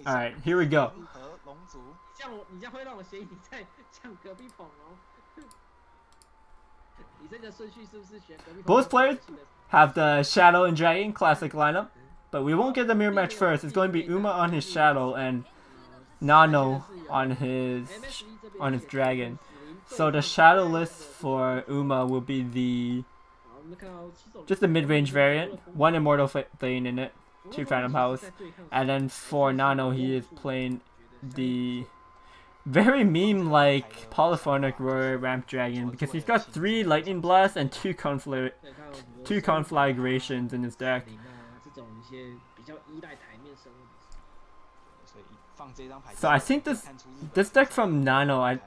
Alright, here we go. Both players have the Shadow and Dragon classic lineup, but we won't get the mirror match first. It's going to be Uma on his Shadow and Nano on his Dragon. So the Shadow list for Uma will be just the mid-range variant, 1 Immortal Thane in it, 2 Phantom House, and then for Nano he is playing the very meme-like Polyphonic Roar Ramp Dragon because he's got 3 Lightning Blasts and 2 Conflagrations in his deck. So I think this deck from Nano,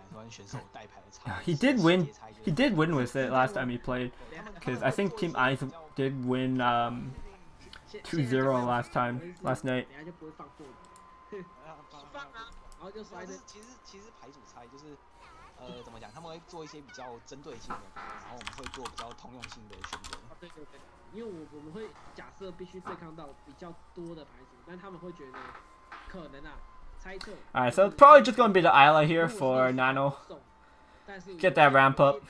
he did win with it last time he played, because I think Team AiS did win 2-0 last night. Alright, so it's probably just going to be the Isla here for Nano. Get that ramp up.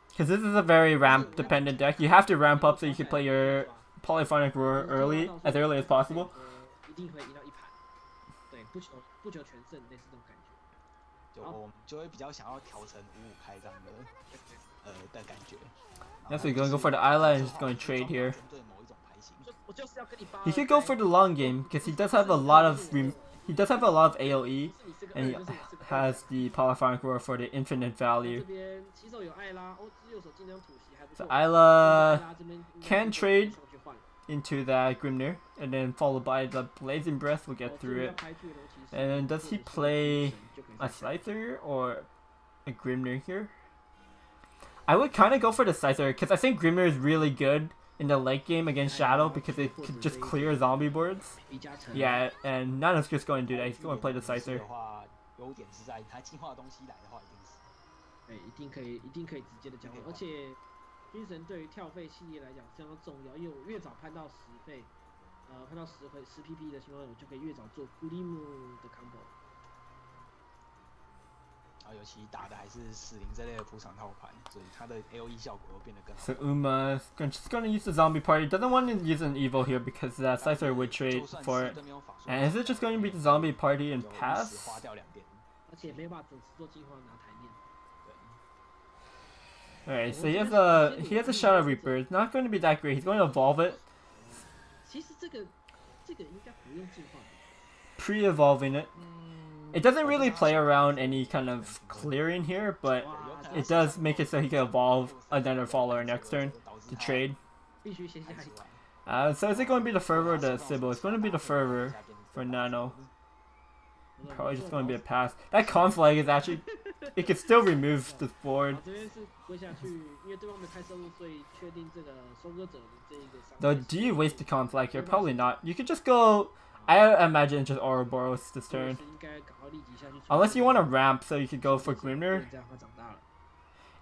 Because this is a very ramp dependent deck. You have to ramp up so you can play your Polyphonic Roar as early as possible. Yes, we're going to go for the Isla and just going to trade here. He could go for the long game because he does have a lot of AoE and he has the Polyphonic Roar for the infinite value. So Isla can trade into that Grimnir and then followed by the Blazing Breath will get through it. And does he play a Scyther or a Grimnir here? I would kind of go for the Scyther because I think Grimnir is really good in the late game against Shadow because it could just clear zombie boards. Yeah, and Nano's just going to do that. He's going to play the Scyther. So Uma's just gonna use the zombie party. Doesn't want to use an evil here because that Scyther would trade for it. And is it just going to be the zombie party and pass? Alright, so he has a Shadow Reaper. It's not going to be that great. He's going to evolve it. Pre-evolving it. It doesn't really play around any kind of clearing here, but it does make it so he can evolve another follower next turn to trade. So is it going to be the Fervor or the Sybil? It's going to be the Fervor for Nano. Probably just going to be a pass. That Conflag is actually... It can still remove the board. Though, do you waste the Conflag here? Probably not. You could just go... I imagine just Ouroboros this turn. Unless you want to ramp so you could go for Grimnir.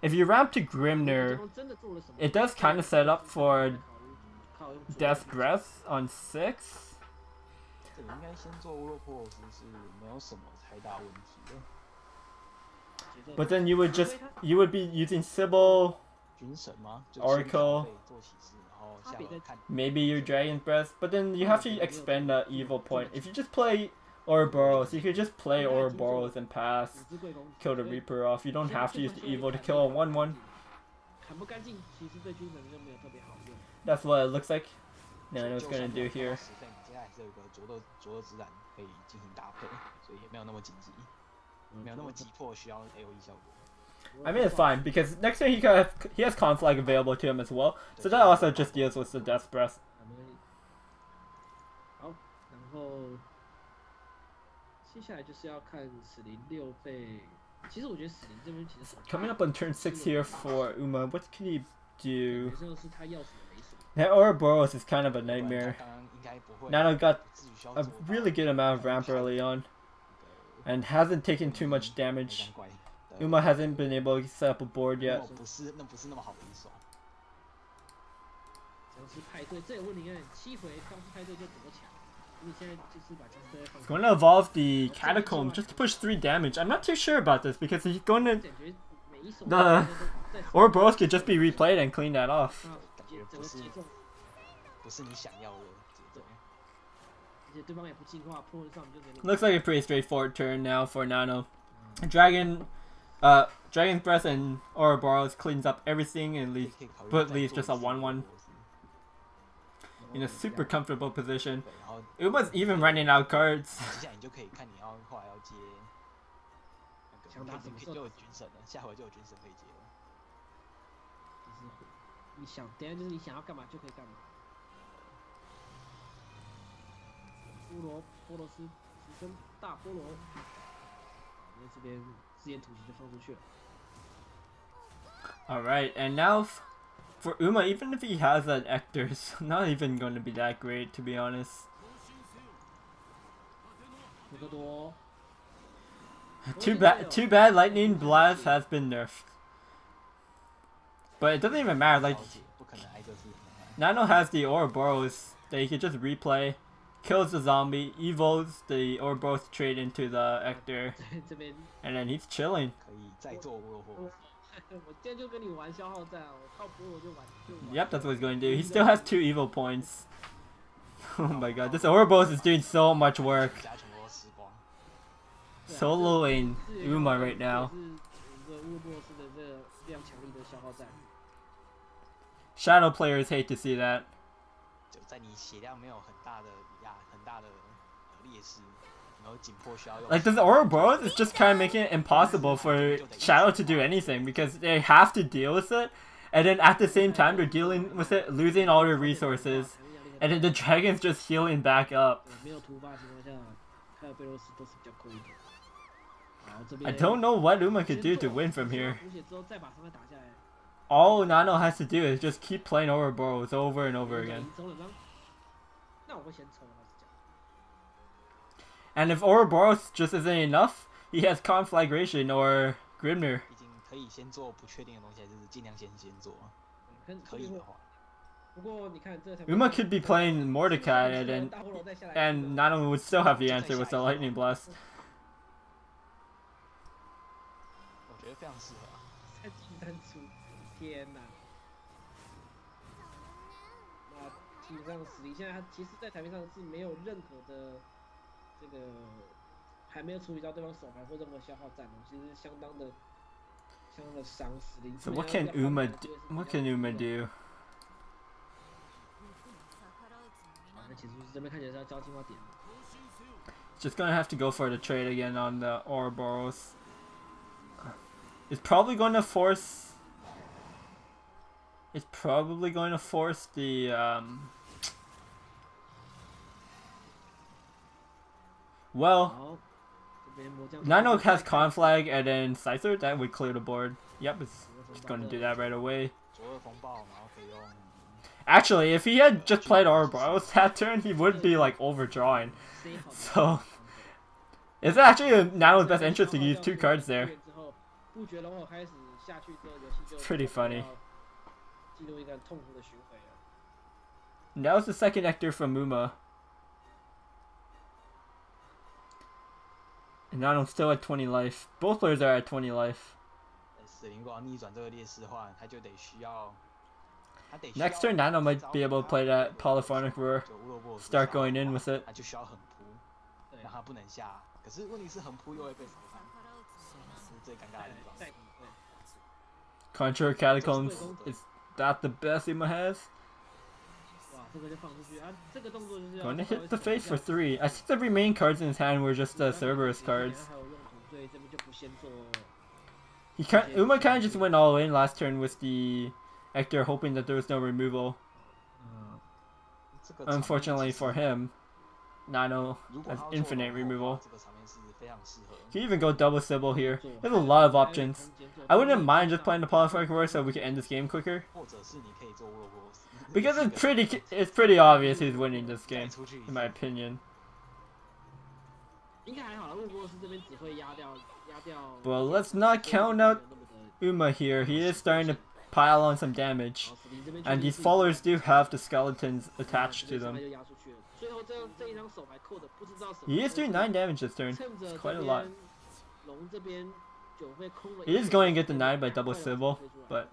If you ramp to Grimnir, it does kind of set up for Death Breath on 6. But then you would be using Sybil, Oracle, maybe your Dragon's Breath, but then you have to expend the evil point. If you just play Ouroboros, you could just play Ouroboros and pass, kill the Reaper off. You don't have to use the evil to kill a 1-1. That's what it looks like. Now I know what's gonna do here. I mean, it's fine because next turn he has Conflag available to him as well, so that also just deals with the Death Breath. Coming up on turn 6 here for Uma, what can he do? That Ouroboros is kind of a nightmare. Nano got a really good amount of ramp early on and hasn't taken too much damage. Uma hasn't been able to set up a board yet. He's going to evolve the Catacomb just to push 3 damage. I'm not too sure about this because he's going to... The Ouroboros could just be replayed and clean that off. Looks like a pretty straightforward turn now for Nano. Dragon Breath and Ouroboros cleans up everything and leaves just a 1-1 in a super comfortable position. Uma's even running out cards. Alright, and now for Uma, even if he has an Ector, it's not even going to be that great, to be honest. Too bad Lightning Blast has been nerfed. But it doesn't even matter, like, Nano has the Ouroboros that he could just replay, kills the zombie, evos the Ouroboros trade into the Ector, and then he's chilling. Yep, that's what he's going to do. He still has 2 evil points. Oh my god, this Ouroboros is doing so much work. Soloing Uma right now. Shadow players hate to see that. Like, this Ouroboros is just kind of making it impossible for Shadow to do anything because they have to deal with it, and then at the same time they're dealing with it, losing all their resources, and then the dragon's just healing back up. I don't know what Uma could do to win from here. All Nano has to do is just keep playing Ouroboros over and over again. And if Ouroboros just isn't enough, he has Conflagration or Grimnir. Uma could be playing Mordecai and Nano would still have the answer with the Lightning Blast. So what can Uma do? Just gonna have to go for the trade again on the Ouroboros. It's probably going to force. It's probably going to force the well, Nano has Conflag and then Scyther, that would clear the board. Yep, it's just going to do that right away. Actually, if he had just played Ouroboros that turn, he would be like overdrawing. So, it's actually in Nano's best interest to use 2 cards there. It's pretty funny. And that was the second Ector from Uma. And Nano's still at 20 life. Both players are at 20 life. Next turn, Nano might be able to play that Polyphonic Roar. Start going in with it. Contra Catacombs, is that the best Uma has? Going to hit the face for 3. I think the remaining cards in his hand were just the Cerberus cards. Uma kind of just went all in last turn with the Ector, hoping that there was no removal. Unfortunately for him, Nano has infinite removal. You can even go double Sybil here. There's a lot of options. I wouldn't mind just playing the Polyphonic Roar so we can end this game quicker. Because it's pretty obvious who's winning this game, in my opinion. But let's not count out Uma here. He is starting to pile on some damage. And these fallers do have the skeletons attached to them. He is doing 9 damage this turn. It's quite a lot. He is going to get denied by double Sybil, but...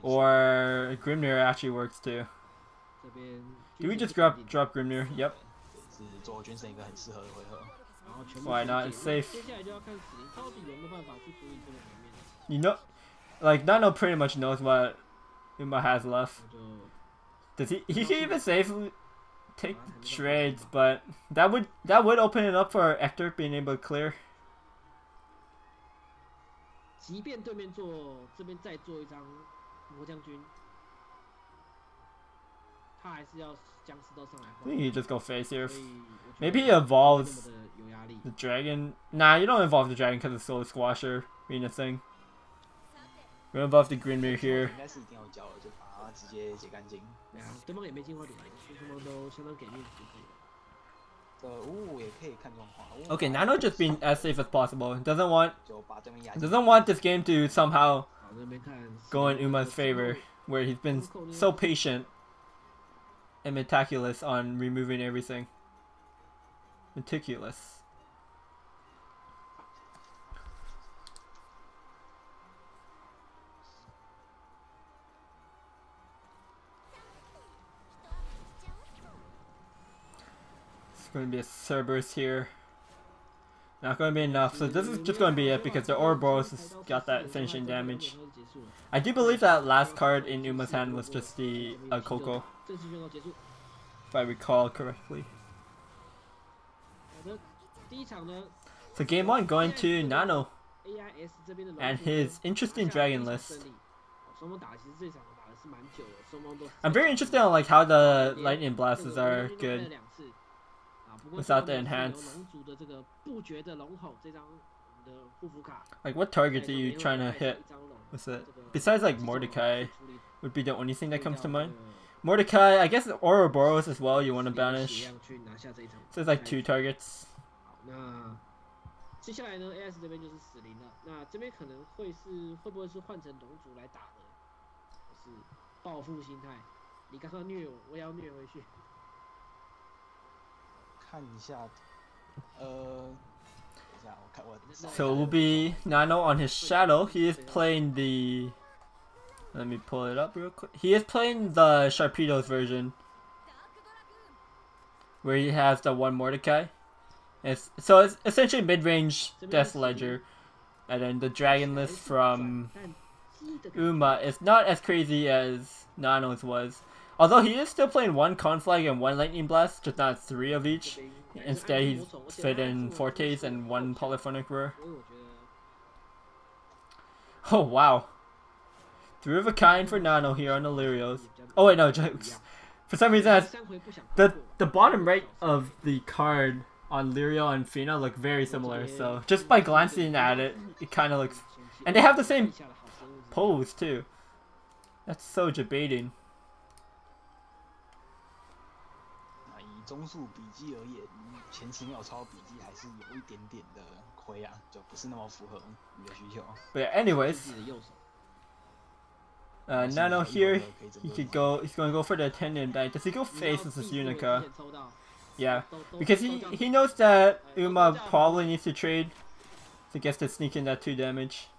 Or Grimnir actually works too. Do we just drop Grimnir? Yep. Why not? It's safe. You know, like Nano pretty much knows what Uma has left. Does he? He can even safely take the trades, but that would open it up for Hector being able to clear. I think you just go face here. Maybe he evolves the dragon. Nah, you don't evolve the dragon because it's Soul Squasher being a thing. We're gonna buff the Grimnir here. Okay, Nano just being as safe as possible. Doesn't want this game to somehow go in Uma's favor, where he's been so patient and meticulous on removing everything. Meticulous. Going to be a Cerberus here. Not going to be enough, so this is just going to be it because the Ouroboros has got that finishing damage. I do believe that last card in Uma's hand was just the Coco, if I recall correctly. So game 1 going to Nano and his interesting dragon list. I'm very interested on like how the lightning blasts are good without the enhance. Like what targets are you trying to hit with it? Besides like Mordecai would be the only thing that comes to mind. Mordecai, I guess Ouroboros as well you want to banish. So it's like 2 targets. So it will be Nano on his Shadow. He is playing the... Let me pull it up real quick. He is playing the Sharpedo's version, where he has the 1 Mordecai. So it's essentially mid-range Death Ledger. And then the Dragon list from Uma is not as crazy as Nano's was. Although he is still playing 1 Conflag and 1 Lightning Blast, just not 3 of each. Instead, he's fit in Fortes and 1 Polyphonic Roar. Oh, wow. 3 of a kind for Nano here on the Lirios. Oh, wait, no, jokes. For some reason, the bottom right of the card on Lirio and Fina look very similar. So, just by glancing at it, it kind of looks... And they have the same pose, too. That's so debating. 中速笔记而言，前期秒超笔记还是有一点点的亏啊，就不是那么符合你的需求。But anyways, Nano here, he's going to go for the attendant knight. Does he go face with this Unica? Yeah, because he knows that Uma probably needs to trade to get to sneak in that 2 damage.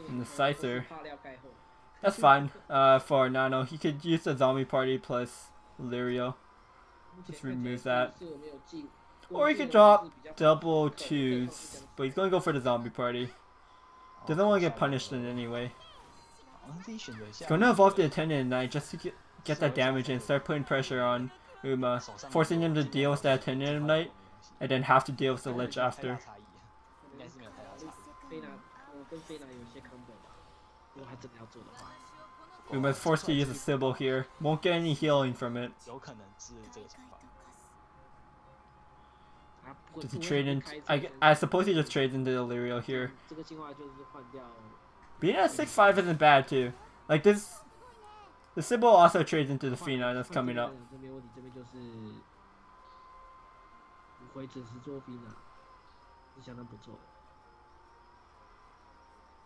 And the Scyther. That's fine for Nano. He could use the zombie party plus Lirio. Just remove that. Or he could drop double 2s. But he's going to go for the zombie party. Doesn't want to get punished in any way. He's going to evolve the Attendant Knight just to get that damage and start putting pressure on Uma. Forcing him to deal with that Attendant Knight and then have to deal with the Lich after. Uma's forced to use a Sybil here. Won't get any healing from it. Does he trade in? I suppose he just trades into Illyrio here. Being at 6-5 isn't bad too. Like this, the Sybil also trades into the Fina that's coming up. 回准时做兵啊，是相当不错的。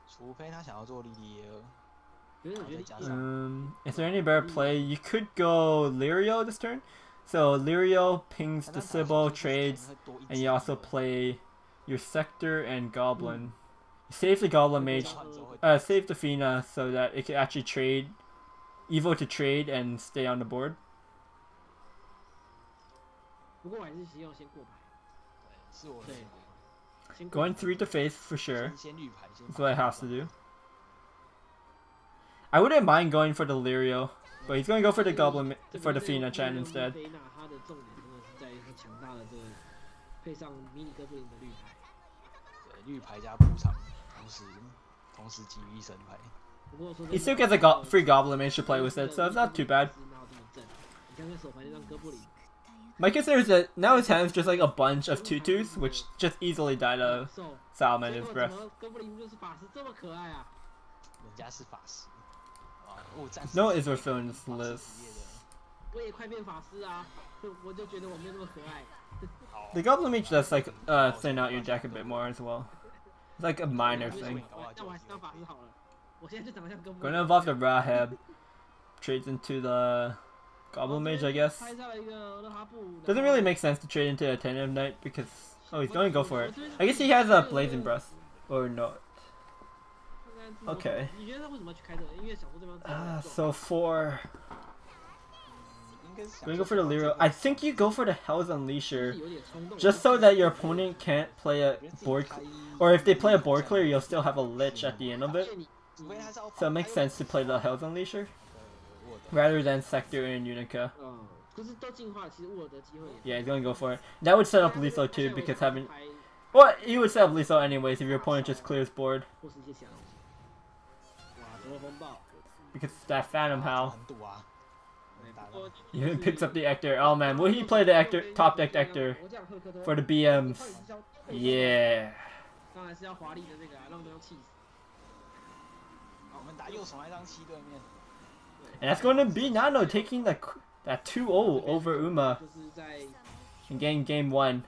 除非他想要做莉莉耶尔。Is there any better play? You could go Lirio this turn. So Lirio pings the Sybil, trades, and you also play your Sector and Goblin. You save the Goblin Mage, save the Fina so that it can actually trade, Evo to trade and stay on the board. Going 3 to face for sure. That's what it has to do. I wouldn't mind going for the Lirio, but he's going to go for the Goblin for the Fina Chan instead. He still gets a free Goblin Mage to play with it, so it's not too bad. My concern is that now his hand is just like a bunch of tutus, which just easily die to Salamander's Breath. No Israel in this list. The Goblin Mage does like thin out your deck a bit more as well. It's like a minor thing. Gonna involve the Rahab. Trades into the Goblin Mage, I guess. Doesn't really make sense to trade into a Tentative Knight because oh, he's gonna go for it. I guess he has a Blazing Breath or not. Okay. So for gonna go for the Lirio. I think you go for the Hell's Unleasher, just so that your opponent can't play a board, or if they play a board clear, you'll still have a Lich at the end of it. So it makes sense to play the Hell's Unleasher rather than Sector and Unica. Yeah, he's gonna go for it. That would set up lethal too, because having well, you would set up lethal anyways if your opponent just clears board. Because that Phantom Howl. He even picks up the Ector. Oh man, will he play the Ector, top decked Ector for the BMs? Yeah. And that's going to be Nano taking that 2-0 over Uma and getting game 1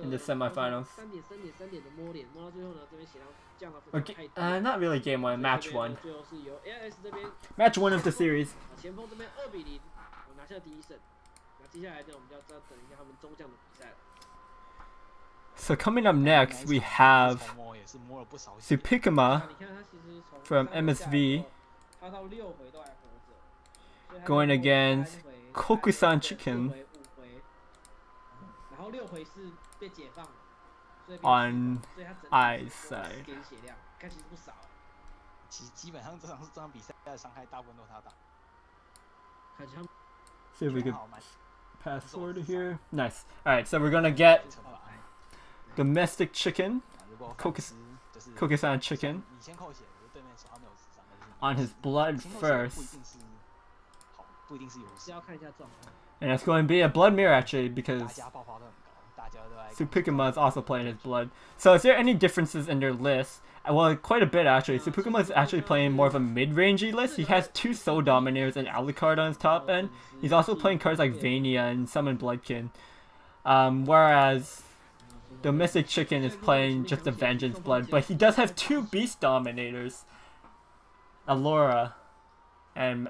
in the semifinals. Or not really game 1, match 1. Match 1 of the series. So coming up next, we have Supikama from MSV going against Kokusan Chicken on AiS side. See if we can pass forward here. Nice. Alright, so we're gonna get Domestic Chicken, Kokusan Chicken, on his blood first. And it's going to be a blood mirror actually, because Supikama is also playing his blood. So is there any differences in their list? Well, quite a bit actually. Supikama is actually playing more of a mid-rangey list. He has 2 Soul Dominators and Alucard on his top end. He's also playing cards like Vania and Summon Bloodkin. Whereas Domestic Chicken is playing just the Vengeance Blood, but he does have 2 Beast Dominators, Alora and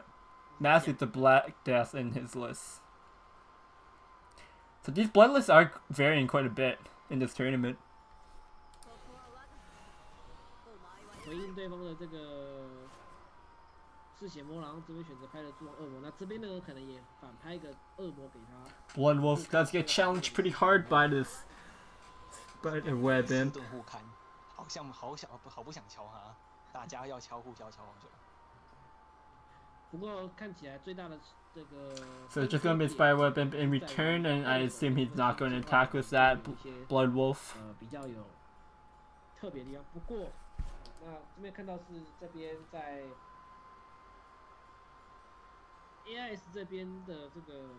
Massive the Black Death in his list. So these blood lists are varying quite a bit in this tournament. Blood Wolf does get challenged pretty hard by this Spider Web Imp. So it's just going to be Spider Web Imp in return, and I assume he's not going to attack with that Blood Wolf. AiS 这边的这个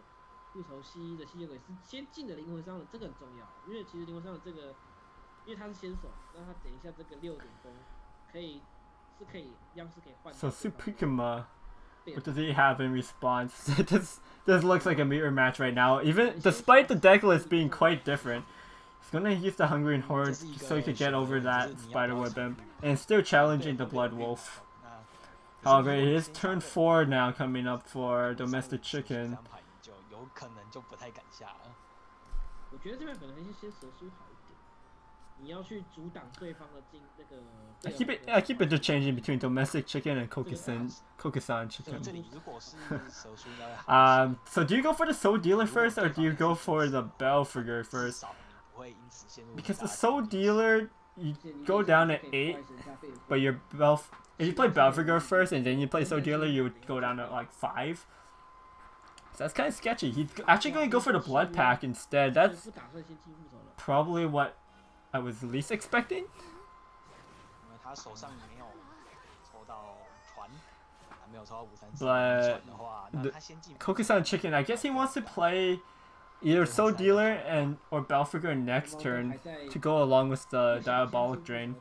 复仇蜥的吸血鬼是先进的灵魂商人，这个很重要，因为其实灵魂商人这个，因为他是先手，那他等一下这个6点攻可以央视可以换。So Supikama What does he have in response? This looks like a mirror match right now. Even despite the deck list being quite different, he's gonna use the Hungering Horde so he could get over that Spiderweb Imp and still challenging the Blood Wolf. However, it is turn 4 now coming up for Domestic Chicken. I keep interchanging between Domestic Chicken and Kokusan Chicken. So do you go for the Soul Dealer first, or do you go for the Belfragor first? Because the Soul Dealer, you go down at 8, but your if you play Belfragor first and then you play Soul Dealer, you would go down at like 5. So that's kind of sketchy. He's actually going to go for the Blood Pack instead. That's probably what I was least expecting. But Kokusan Chicken, I guess he wants to play either Soul Dealer or Belfragor next turn to go along with the Diabolic Drain.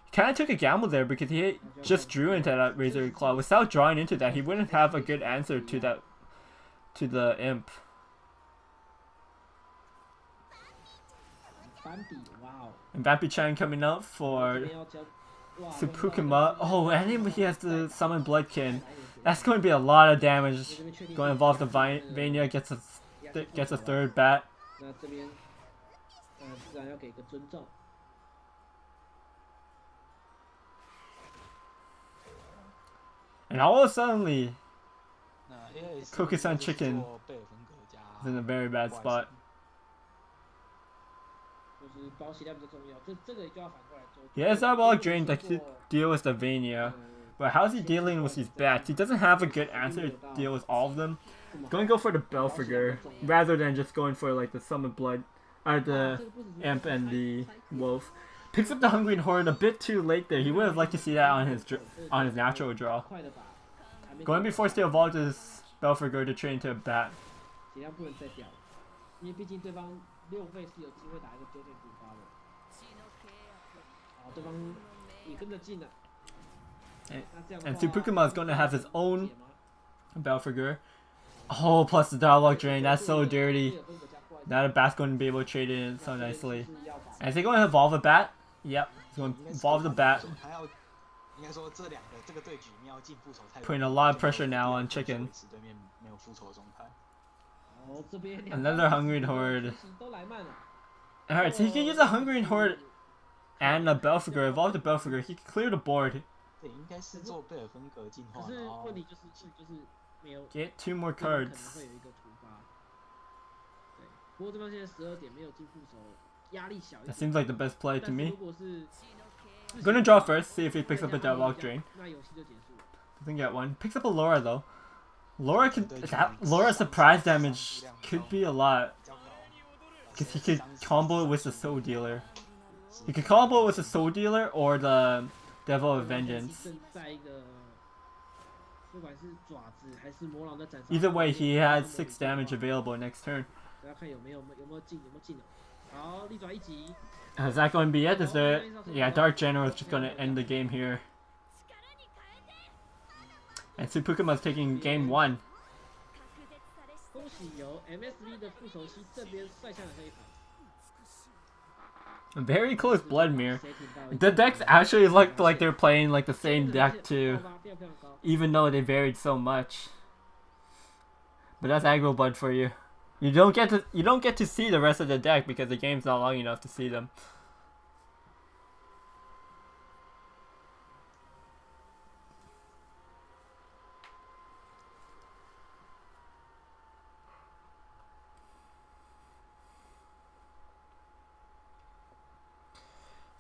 He kind of took a gamble there because he just drew into that Razor Claw. Without drawing into that, he wouldn't have a good answer to the Imp. And Vampy-chan coming out for Sepukima. Oh, and he has to summon Bloodkin. That's going to be a lot of damage. Going to involve the Vania, gets a third bat. And all of a sudden, Kokusan Chicken is in a very bad spot. He has Diabolic Drain to deal with the Vania, but how's he dealing with these bats? He doesn't have a good answer to deal with all of them. He's going to go for the Belfragor rather than just going for like the Summon Blood, or the Imp and the Wolf. Picks up the Hungering Horde a bit too late there. He would have liked to see that on his natural draw. Going to be forced to evolve this Belfragor to train to a bat. And Tsupukuma is going to have his own Belfragor. Oh, plus the Dialogue Drain. That's so dirty. Now the bat's going to be able to trade it in so nicely. And is he going to evolve a bat? Yep, he's going to evolve the bat. Putting a lot of pressure now on Chicken. Another Hungering Horde. Alright, so he can use a Hungering Horde and a Belfragor. Evolve the Belfragor. He can clear the board. Get 2 more cards. That seems like the best play to me. I'm gonna draw first, see if he picks up a Diabolic Drain. Doesn't get one. Picks up a Laura though. Laura's surprise damage could be a lot. Because he could combo it with the Soul Dealer. He could combo it with the Soul Dealer or the Devil of Vengeance. Either way, he has 6 damage available next turn. Is that going to be it? Is there... Yeah, Dark General is just going to end the game here. And Tsupukuma is taking game 1. A very close Blood Mirror. The decks actually looked like they're playing like the same deck too, even though they varied so much. But that's aggro Blood for you. You don't get to see the rest of the deck because the game's not long enough to see them.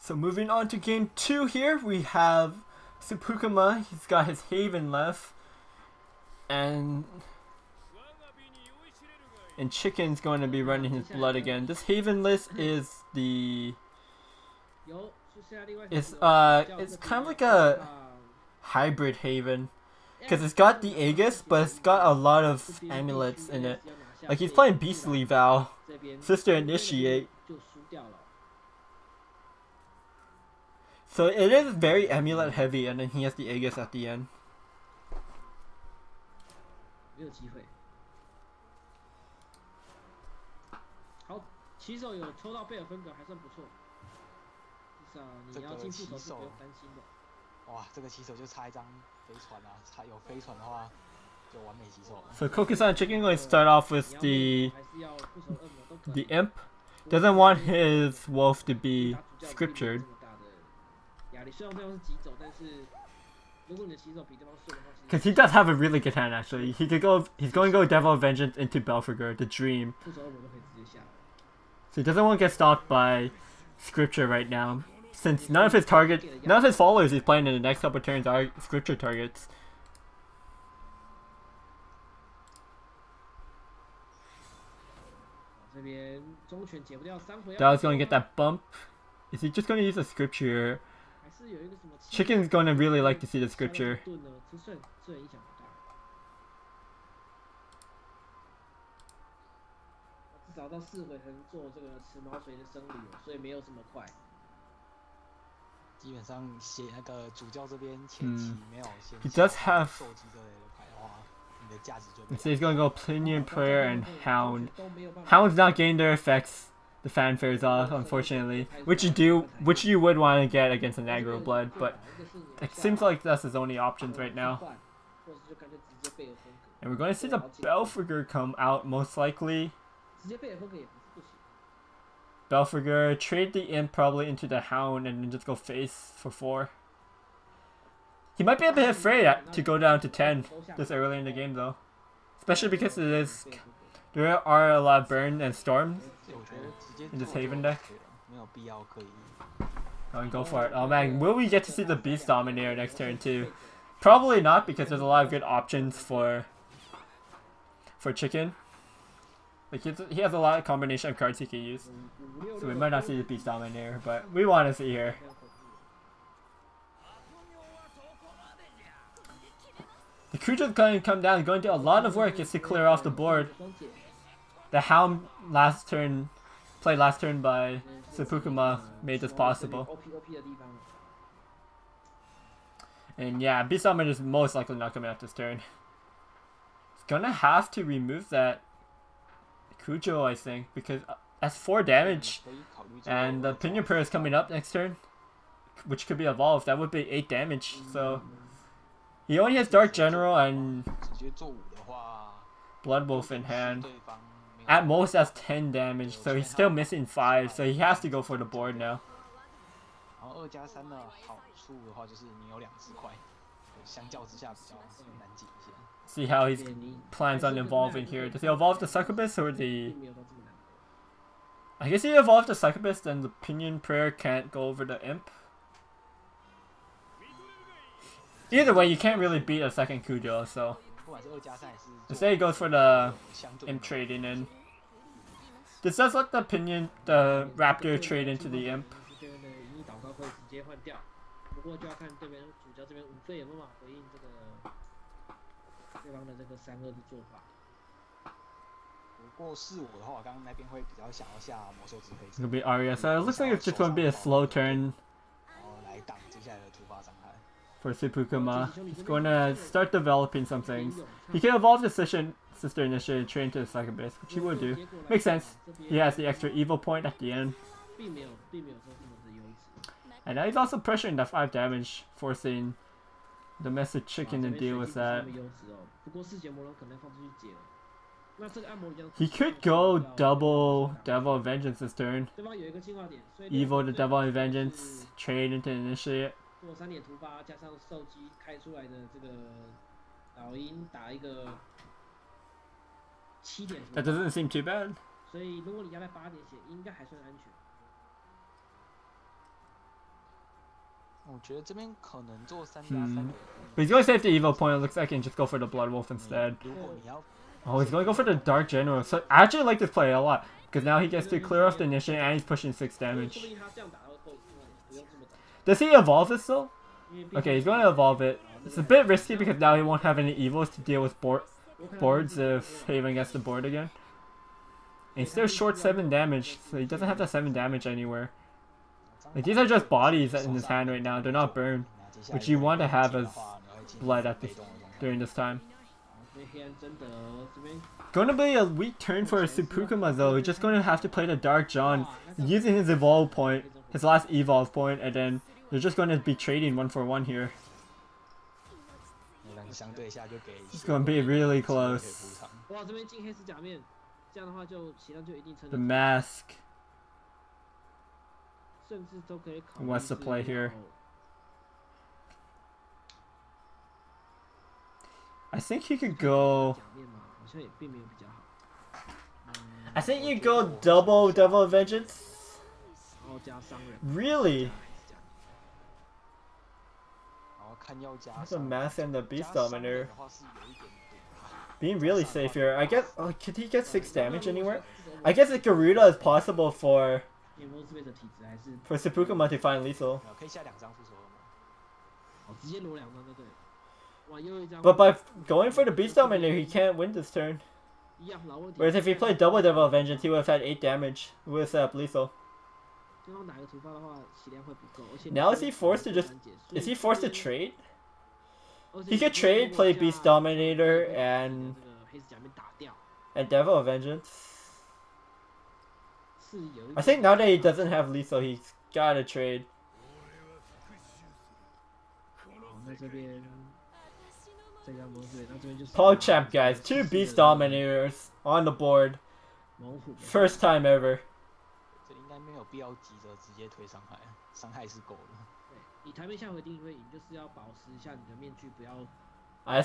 So moving on to game 2 here, we have Tsupukuma. He's got his Haven left, and Chicken's going to be running his Blood again. This Haven list is it's kind of like a hybrid Haven, because it's got the Aegis, but it's got a lot of amulets in it. Like he's playing Beastly Vow, Sister Initiate. So it is very amulet heavy, and then he has the AiS at the end. 没有机会。好，骑手有抽到贝尔芬格，还算不错。至少你要进副手是不用担心的。哇，这个骑手就差一张飞船啊！差有飞船的话，就完美骑手。So Kokusan Chicken going to start off with the imp. Doesn't want his wolf to be scriptured. Because he does have a really good hand actually. He could go. He's going to go Devil of Vengeance into Belfagor, the Dream. So he doesn't want to get stopped by Scripture right now, since none of his followers he's playing in the next couple of turns are Scripture targets. Dow's going to get that bump. Is he just going to use a Scripture? Chicken's going to really like to see the Scripture. He does have. So he's going to go Pinion Prayer and Hound. Hound's not getting their effects. The fanfares off, unfortunately, which you would want to get against an aggro blood, but it seems like that's his only options right now. And we're going to see the Belfagor come out most likely. Belfagor, trade the imp probably into the Hound and then just go face for 4. He might be a bit afraid to go down to 10 this early in the game though, especially because there are a lot of burn and storms in this Haven deck. Oh, go for it. Oh man, will we get to see the Beast Dominator next turn too? Probably not, because there's a lot of good options for Chicken. Like he has a lot of combination of cards he can use. So we might not see the Beast Dominator, but we want to see here. The Kujo's going to come down, going to do a lot of work just to clear off the board. The Hound played last turn by Sepukuma made this possible. And yeah, Beast Dominator is most likely not coming out this turn. He's gonna have to remove that Kujo, I think, because that's 4 damage. And the Pinion Prayer is coming up next turn, which could be evolved. That would be 8 damage, so he only has Dark General and Blood Wolf in hand. At most that's 10 damage, so he's still missing 5, so he has to go for the board now. See how he plans on evolving here. Does he evolve the Succubus or the... I guess he evolved the Succubus, then the Pinion Prayer can't go over the Imp. Either way, you can't really beat a second Kujo, so... Instead he goes for the Imp trading in. This does let the Raptor trade into the Imp. It'll be Arya, so it looks like it's just going to be a slow turn for Sepukuma. He's going to start developing some things. He can evolve the Sister Initiative train to the Succubus, which he would do. Makes sense. He has the extra evil point at the end. And now he's also pressuring that 5 damage, forcing Domestic Chicken to deal with that. He could go double Devil of Vengeance this turn. Evil to Devil of Vengeance, trade into Initiate. That doesn't seem too bad. But he's going to save the evil point, it looks like, and just go for the Blood Wolf instead. Oh, he's going to go for the Dark General. So I actually like this play a lot, because now he gets to clear off the Initiate and he's pushing 6 damage. Does he evolve this though? Okay, he's going to evolve it. It's a bit risky because now he won't have any evils to deal with boards if Haven gets the board again. And he's still short 7 damage, so he doesn't have that 7 damage anywhere. Like, these are just bodies in his hand right now. They're not burned, which you want to have as blood at this during this time. Gonna be a weak turn for Seppuku though. He's just gonna have to play the Dark John using his evolve point, his last evolve point, and then they're just gonna be trading 1-for-1 here. It's gonna be really close. The mask. What's the play here? I think he could go. I think you go double Devil Vengeance. Really? That's a mask and the Beast Dominator. Being really safe here. I guess. Oh, could he get 6 damage anywhere? I guess the Garuda is possible for Seppuku to find lethal. But by going for the Beast Dominator, he can't win this turn. Whereas if he played double Devil Vengeance, he would have had 8 damage. He would have set up lethal. Now is he forced to just... Is he forced to trade? He could trade, play Beast Dominator, and Devil Vengeance. I think now that he doesn't have lethal, he's gotta trade. PogChamp, guys. 2 Beast Dominators on the board. First time ever. I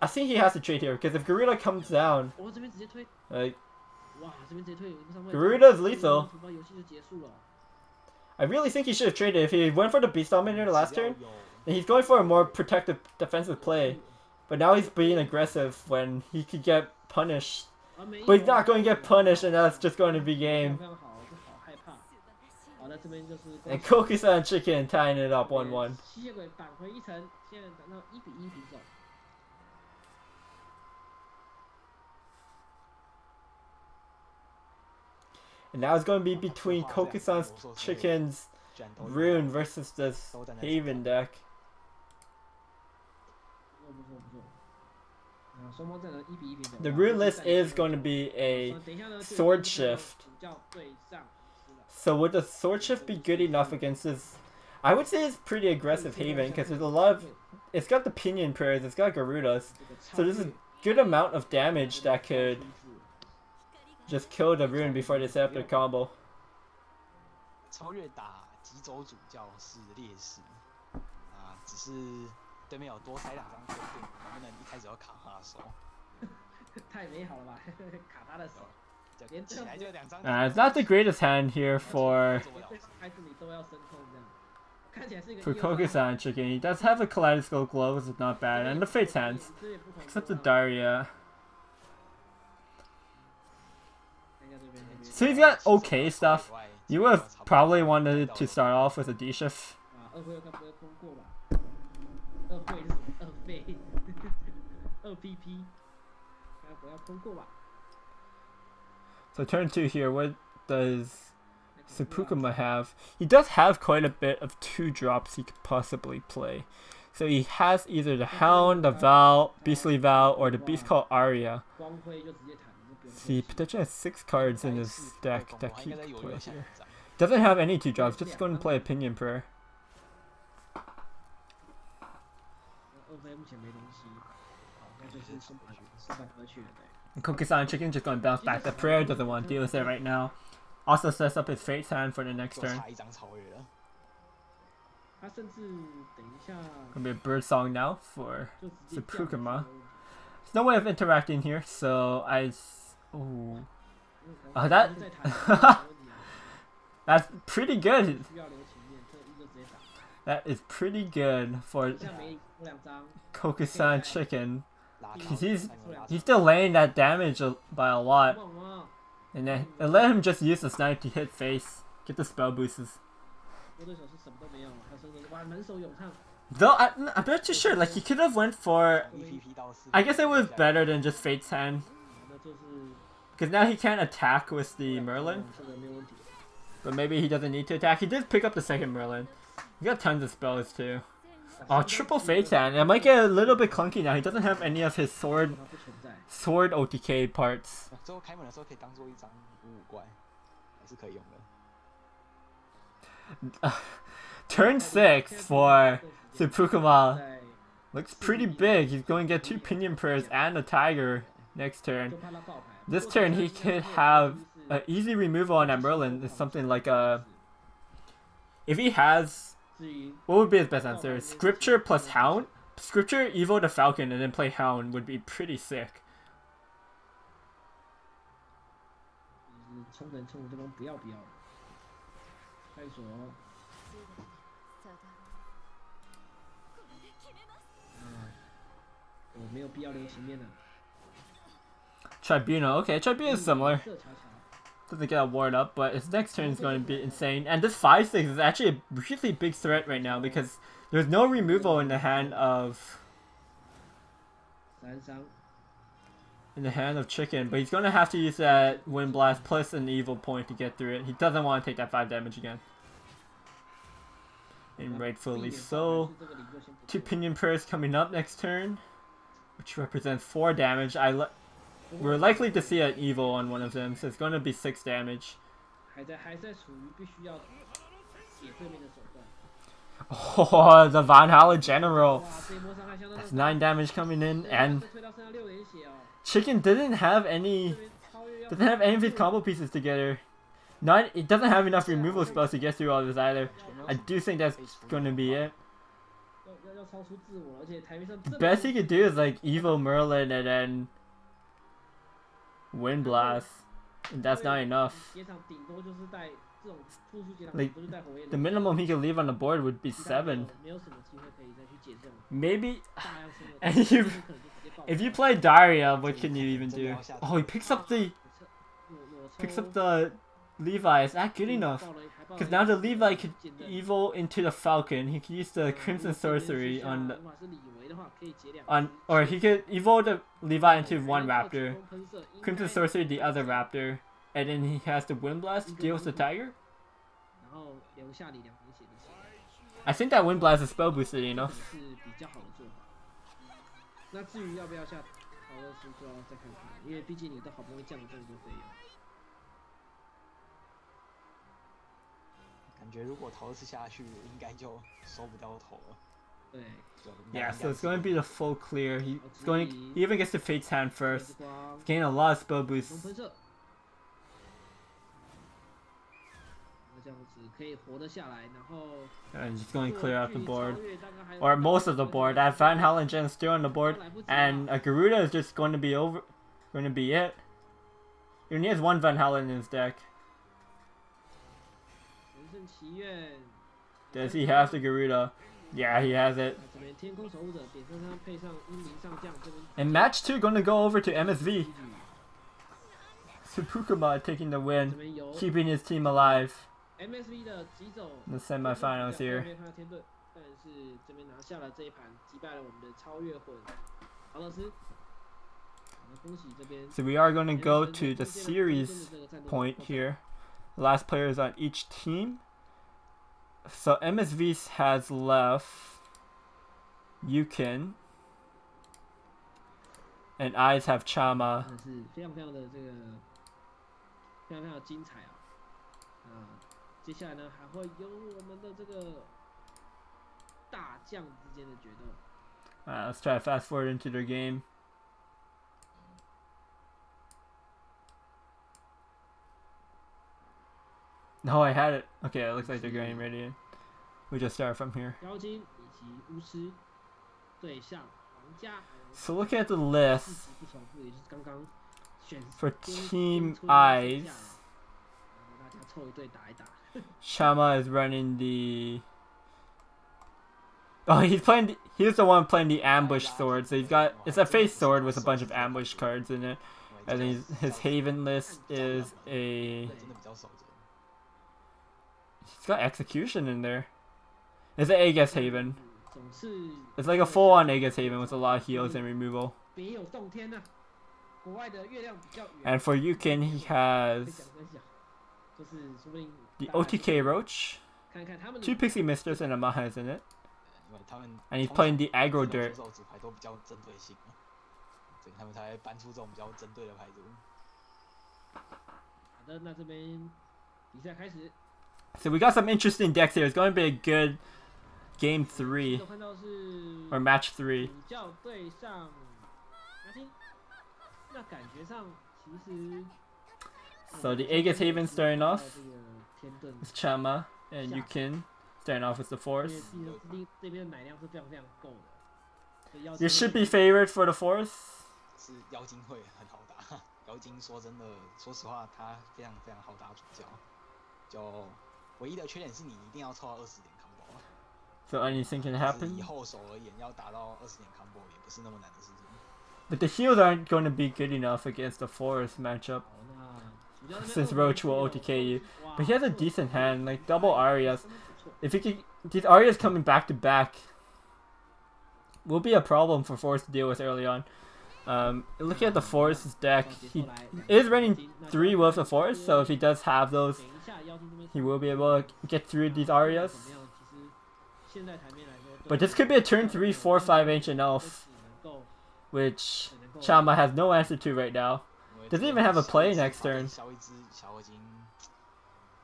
think he has to trade here, because if Garuda comes down, like, Garuda's lethal. I really think he should have traded. If he went for the Beast Dominator last turn, then he's going for a more protective defensive play. But now he's being aggressive when he could get punished. But he's not going to get punished, and that's just going to be game. And Kokusan Chicken tying it up 1-1. And now it's going to be between Kokusan Chicken's Rune versus this Haven deck. The rune list is going to be a sword shift. So would the sword shift be good enough against this? I would say it's pretty aggressive Haven, because there's a lot of... It's got the Pinion Prayers, it's got Garudas. So there's a good amount of damage that could just kill the rune before they set up their combo. It's not the greatest hand here for Kokusan Chicken. He does have a Kaleidoscope Glow, which is not bad, and the Fate's Hands. Except the Daria. So he's got okay stuff. You would have probably wanted to start off with a D-Shift. So turn 2 here, what does Seppuku have? He does have quite a bit of 2-drops he could possibly play. So he has either the Hound, the Val, Beastly Val, or the Beast called Aria. So he potentially has 6 cards in his deck that he could play here. Doesn't have any 2-drops, just going to play Opinion Prayer. And Kokusan Chicken just going to bounce back the prayer, doesn't want to deal with it right now. Also sets up his Fate's Hand for the next turn. Gonna be a bird song now for Seppuku. There's no way of interacting here, so oh, that that's pretty good. That is pretty good for Kokusan Chicken. He's delaying that damage by a lot. And then let him just use the snipe to hit face. Get the spell boosts. Though I'm not too sure, like he could have went for... I guess it was better than just Fate's Hand. Because now he can't attack with the Merlin. But maybe he doesn't need to attack. He did pick up the second Merlin. He got tons of spells too. Oh, triple Phaeton. It might get a little bit clunky now. He doesn't have any of his sword OTK parts. Turn 6 for Seppuku looks pretty big. He's going to get 2 Pinion Prayers and a Tiger next turn. This turn he could have an easy removal on that Merlin. It's something like a... If he has... What would be his best answer? Scripture plus Hound? Scripture, Evo the Falcon, and then play Hound would be pretty sick. Tribunal, okay, Tribunal is similar. Doesn't get a ward up, but his next turn is going to be insane. And this 5/6 is actually a really big threat right now because there's no removal in the hand of Chicken, but he's going to have to use that Wind Blast plus an evil point to get through it. He doesn't want to take that 5 damage again. And rightfully so. 2 Pinion Prayers coming up next turn, which represents 4 damage. We're likely to see an evil on one of them, so it's going to be 6 damage. Oh, the Valhalla General. That's 9 damage coming in, and Chicken doesn't have any of his combo pieces together. It doesn't have enough removal spells to get through all this either. I do think that's going to be it. The best he could do is like Evo Merlin and then Wind Blast, and that's not enough. Like, the minimum he could leave on the board would be 7. Maybe. And if you play Daria, what can you even do? Oh, he picks up the Levi. Is that good enough? Because now the Levi could evo into the Falcon. He could use the Crimson Sorcery or he could evo the Levi into one Raptor, Crimson Sorcery the other Raptor, and then he has the Wind Blast, deals the Tiger. I think that Wind Blast is spell boosted enough. Yeah, so it's going to be the full clear. He even gets to Fate's Hand first. He's getting a lot of spell boosts. And he's going to clear out the board. Or most of the board. That Van Halen Gen is still on the board. And a Garuda is just going to be it. He only has 1 Van Halen in his deck. Does he have the Garuda? Yeah, he has it. And match 2 gonna go over to MSV. Seppuku taking the win, keeping his team alive. In the semifinals here. So we are gonna go to the series point here. Last players on each team. So MSV has left Yukin, and AiS have Chama. Let's try to fast forward into their game. No, I had it. Okay, it looks like they're getting ready. We just start from here. So look at the list for Team AiS. Shama is running the... Oh, he's the one playing the ambush sword. So it's a face sword with a bunch of ambush cards in it. And then his Haven list is a... He's got Execution in there. It's an AiS Haven. It's like a full-on AiS Haven with a lot of heals and removal. And for Yukin, he has 就是说不定 The OTK Roach, 看看他们 2 Pixie Misters and a Mahas in it. 因为他们 And he's playing the aggro 这种 dirt. 出手组牌都比较针对性，所以他们才会搬出这种比较针对的牌组。好的，那这边比赛开始。 So we got some interesting decks here. It's going to be a good game 3 or match 3. 主教对上拿金，那感觉上其实 So the Aegis Haven starting off 这个天盾 is Chama and Yukin starting off with the 因 Force. 为这边的奶量是非常非常够的，所以妖 You 精 should be favored for the Force. 是妖精会很好打，妖精说真的，说实话，他非常非常好打主教，就唯一的缺点是你一定要凑到20点 combo。 So anything can 以 happen. 后手而言，要打到20点 combo 也不是那么难的事情。 But the heals aren't going to be good enough against the Force matchup 好，那主教那边 since Roach will OTK you. 哇 But he has a decent hand, like double Arias. 真的不错 If he could, these Arias coming back to back will be a problem for Force to deal with early on. Looking at the Force's deck, he is running 3 Wolves of Force, so if he does have those, 等一下妖精这边 he will be able to get through these Arias. 怎么样？其实现在台面来说， But this could be a turn 3, 4, 5 Ancient Elf, 只能够 which Chama has no answer to right now. 因为 Doesn't even have a play next turn. 消一只小合金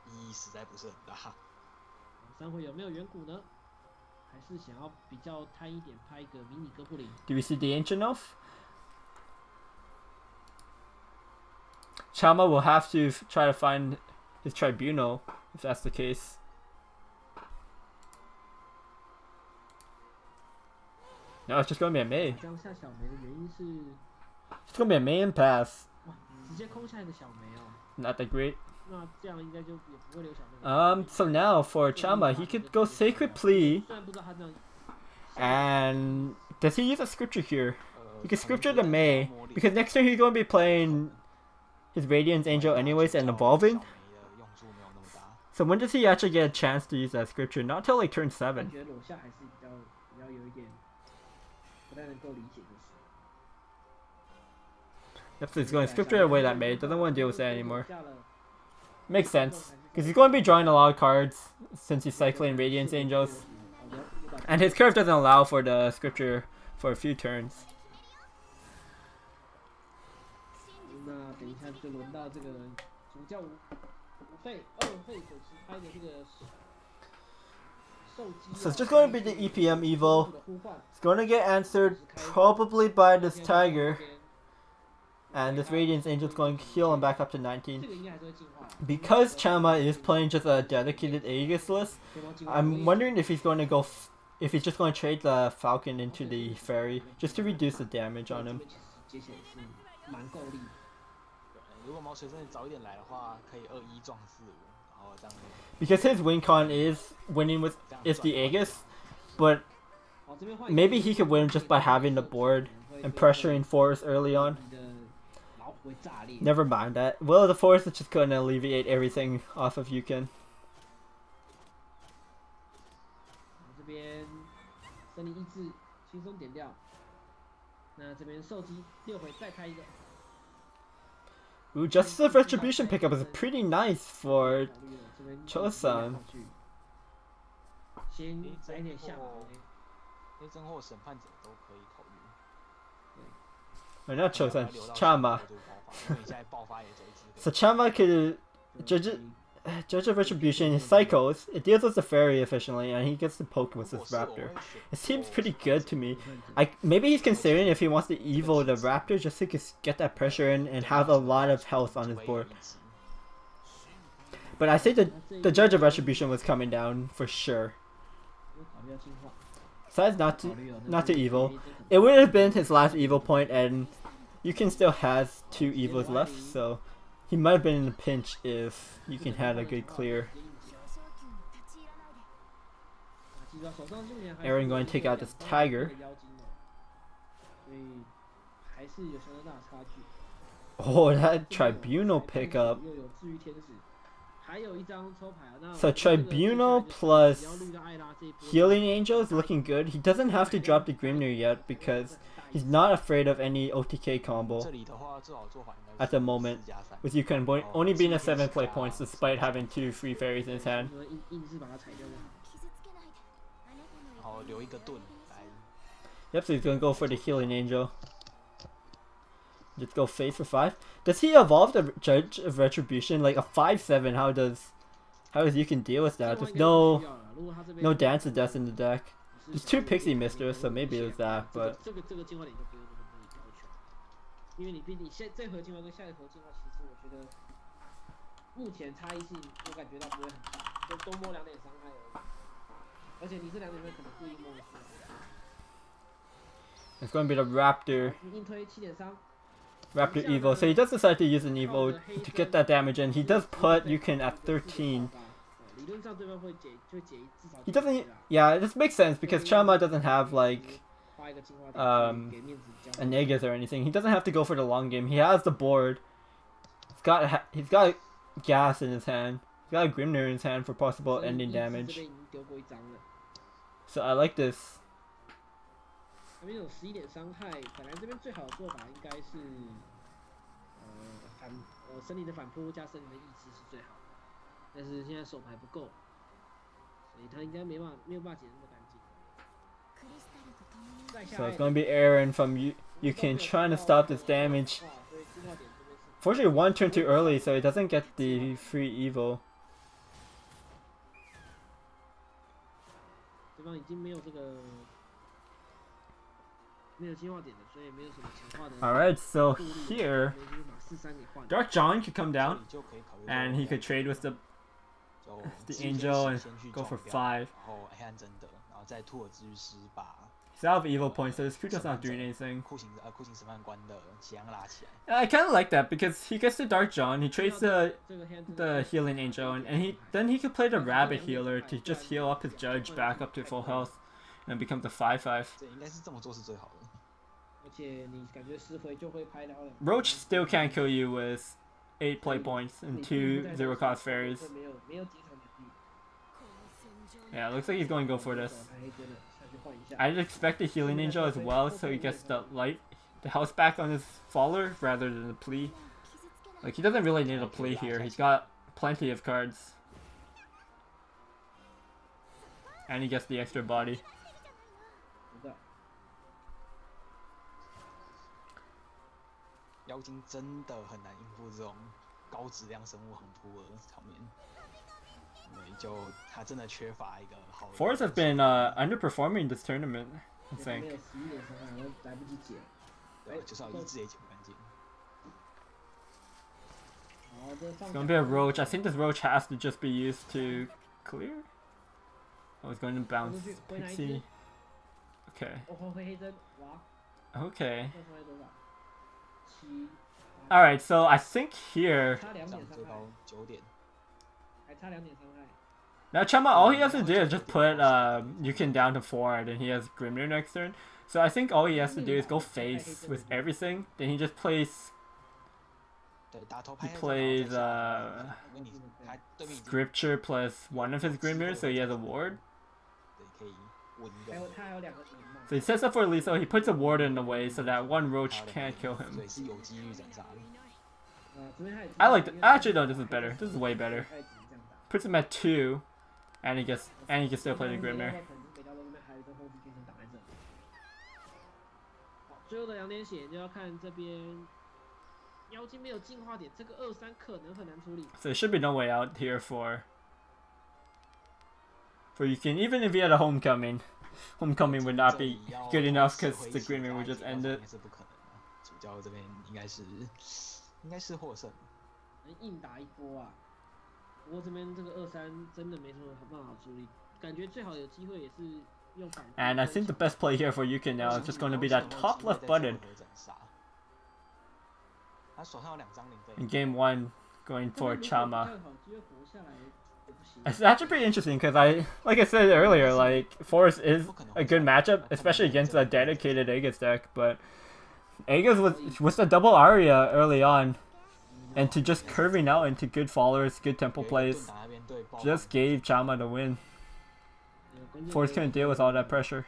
意义实在不是很大。三回有没有远古呢？还是想要比较贪一点，拍一个迷你哥布林？ Do we see the Ancient Elf? Chama will have to try to find his Tribunal, if that's the case. No, it's just going to be a May. 这样下小梅的原因是， It's going to be a May and pass. 哇，直接空下一个小梅哦， Not that great. 那这样应该就也不会留小梅。So now for Chama, he could go Sacred Plea. 虽然不知道他这样， And does he use a scripture here? He can scripture the May, because next turn he's going to be playing his Radiance Angel anyways and evolving. So when does he actually get a chance to use that scripture? Not till like turn 7. 觉得裸下还是比较有一点不太能够理解就是。 Yep, so he's going to scripture away that May. Doesn't want to deal with that anymore. Makes sense, because he's going to be drawing a lot of cards since he's cycling Radiance Angels. And his curve doesn't allow for the scripture for a few turns. 那等一下就轮到这个主教无费2费手持拍的这个兽机。 So it's just going to be the EPM Evo. It's going to get answered probably by this Tiger. And this Radiance Angel is going to heal him back up to 19. Because Chama is playing just a dedicated Aegis list, I'm wondering if he's going to go, if he's just going to trade the Falcon into the Fairy, just to reduce the damage on him. 蛮够力。如果毛水真的早一点来的话，可以2-1撞4-5，然后这样。Because his win con is winning with the Aegis, but maybe he could win just by having the board and pressuring Force early on. Never mind that. Well, the Force is just going to alleviate everything off of Yukin. 这边森林意志轻松点掉。那这边兽机6回再开一个。 Ooh, Justice of Retribution pickup is pretty nice for Chosan. 先来点下马威。黑真或审判者都可以考虑。 Or not Chosan, Chama. 因为你现在爆发也走一只。So Chama could Judge of Retribution cycles, it deals with the fairy efficiently, and he gets to poke with this raptor. It seems pretty good to me. Maybe he's considering if he wants to evo the raptor just so he can get that pressure in and have a lot of health on his board. But I say the Judge of Retribution was coming down for sure. Besides not to evo. It would have been his last evo point, and Yukin still has 2 evos left, so he might have been in a pinch if Yukin had a good clear. Aaron going to take out this Tiger. Oh, that Tribunal pickup. So Tribunal plus Healing Angel is looking good. He doesn't have to drop the Grimnir yet because he's not afraid of any OTK combo at the moment, with Yukon only being a 7 play points despite having 2 free fairies in his hand. Yep, so he's gonna go for the Healing Angel. Just go face for 5. Does he evolve the Judge of Retribution like a 5/7? How does you can deal with that? There's no Dance of Death in the deck. There's 2 Pixie Misters, so maybe it was that, but 因为你毕竟这合进化跟下一个合进化，其实我觉得目前差异性我感觉到不会很大，就多摸2点伤害而已。而且你这2点伤害可能故意摸的出来。It's going to be the Raptor. 硬推7点伤。Raptor Evo. So he does decide to use an Evo to get that damage in. He does put Yukon at 13. He doesn't. Yeah, this makes sense because Chama doesn't have like a Negas or anything. He doesn't have to go for the long game. He has the board. He's got gas in his hand. He's got a Grimnir in his hand for possible ending damage. So I like this. 这边有11点伤害，本来这边最好的做法应该是森林的反扑加森林的意志是最好的，但是现在手牌不够，所以他应该没有办法解那么干净。So it's going to be Aaron from Yukon trying to stop this damage. Fortunately, 1 turn too early, so he doesn't get the free Evo. 对方已经没有这个。 Alright, so here, Dark John could come down, and he could trade with the Angel and go for 5. He's out of evil points, so his Kuto's not doing anything. I kind of like that because he gets the Dark John, he trades the Healing Angel, and then he could play the Rabbit Healer to just heal up his Judge back up to full health and become the 5/5. Roach still can't kill you with 8 play points and 2 0-cost fairies. Yeah, it looks like he's going to go for this. I'd expect the Healing Angel as well, so he gets the house back on his Faller rather than the plea. Like, he doesn't really need a plea here. He's got plenty of cards. And he gets the extra body. 妖精真的很难应付这种高质量生物横扑的场面，对，就他真的缺乏一个好的。Force have been underperforming this tournament, I think. 对，就是要一致也解不干净。It's gonna be a Roach. I think this Roach has to just be used to clear. Oh, it's going to bounce Pixie. Okay. Okay. Alright, so I think here... Now Chama, all he has to do is just put Yukon down to 4 and then he has Grimnir next turn. So I think all he has to do is go face with everything. Then he just plays... He plays Scripture plus 1 of his Grimnir, so he has a ward. So he sets up for Lethal, he puts a ward in the way so that 1 Roach can't kill him. I like that. Actually, no, this is better. This is way better. Puts him at 2, and he can still play the Grimnir. 最后的2点血就要看这边妖精没有进化点，这个2-3可能很难处理。 So there should be no way out here for Yukon, even if he had a homecoming. Homecoming would not be good enough because the Grimnir would just end it. 主教这边应该是获胜，能硬打一波啊！不过这边这个2-3真的没什么办法处理，感觉最好有机会也是用反。And I think the best play here for Yukon now is just going to be that top left button. In game 1, going for Chama. It's actually pretty interesting because like I said earlier, like Force is a good matchup, especially against a dedicated Aegis deck. But Aegis was the double Aria early on. and to just curving out into good followers, good tempo plays, just gave Chama the win. Force couldn't deal with all that pressure.